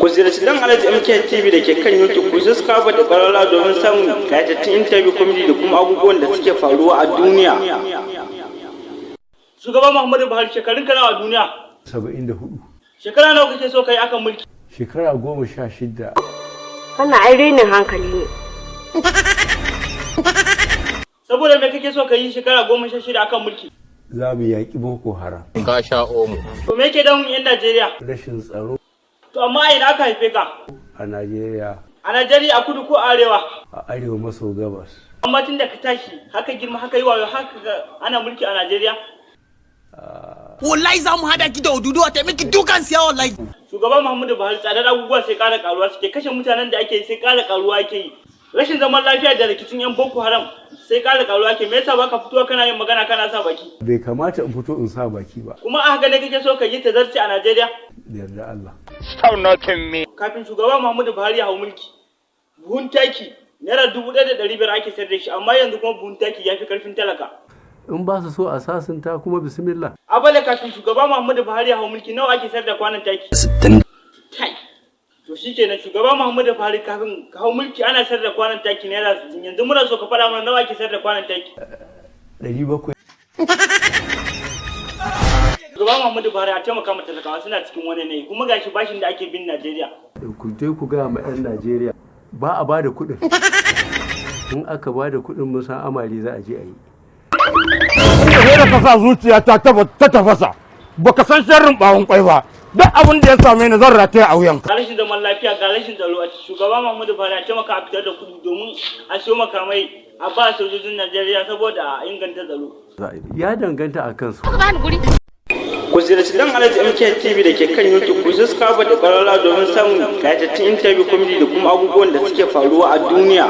Ku ziyarci dan Alhaji MK TV da ke kan YouTube ku subscribe da ƙararrawa domin samun kayatattun interview comedy da kuma abubuwan da suke faruwa a duniya. Shugaban Muhammadu Buhari shekarun ka nawa a duniya? 74. Shekara nawa kake so kai akan mulki? Shekara 16. Wannan ai renin hankali ne. Saboda me kake so kai shekara 16 akan mulki? Za mu yaƙi Boko Haram. Ka sha omo. To me yake damun 'yan Najeriya? Rashin tsaro To amma ina aka haife ka? a Najeriya, A Najeriya a kudu ko arewa? a arewa maso gabas. Amma tun da ka tashi haka girma haka yi wayo haka ana mulki a Najeriya? Wallahi za mu hada ki da Oduduwa ta miki dukan siya wallahi. Shugaban Muhammadu Buhari tsadar abubuwa sai ƙara ƙaruwa suke, kashe mutanen da ake yi sai ƙara ƙaruwa ake yi. Rashin zaman lafiya da rikicin 'yan Boko Haram sai ƙara ƙaruwa ake. Me yasa baka fito kana yin magana kana sa baki? Bai kamata in fito in sa baki ba, Kuma a haka ne kake so ka yi tazarci a Najeriya? da yarda Allah. Stop knocking me. Kafin shugaban Muhammadu Buhari ya hau mulki, buhun taki naira 1,500 ake sayar da shi, amma yanzu kuma buhun taki ya fi karfin talaka. In ba su so a sasunta kuma bismillah. Abale kafin shugaban Muhammadu Buhari ya hau mulki nawa ake sayar da kwanan taki? 60. Tai. To shikenan shugaban Muhammadu Buhari kafin ka hau mulki ana sayar da kwanan taki naira 60. Yanzu muna so ka faɗa mana nawa ake sayar da kwanan taki? 700. Shugaban Muhammadu Buhari a taimaka mata talakawa suna cikin wani ne kuma gashi bashin da ake bin Najeriya. Ku je ku ga ma 'yan Najeriya ba a ba da kuɗin. In aka ba da kuɗin mun san amali za a je a yi. Sai da ka sa zuciya ta tafasa baka san sharrin bawon kwai ba, duk abin da ya same ni zan rataya a wuyan. Ga rashin zaman lafiya ga rashin tsaro a shugaban Muhammadu Buhari a taimaka a fitar da kuɗi domin a siyo makamai a ba sojojin Najeriya saboda a inganta tsaro. Ya danganta a kansu. Ku ziyarci dan Alhaji MK TV da ke kan YouTube ku subscribe da ƙararrawa domin samun kayatattun interview comedy da kuma abubuwan da suke faruwa a duniya.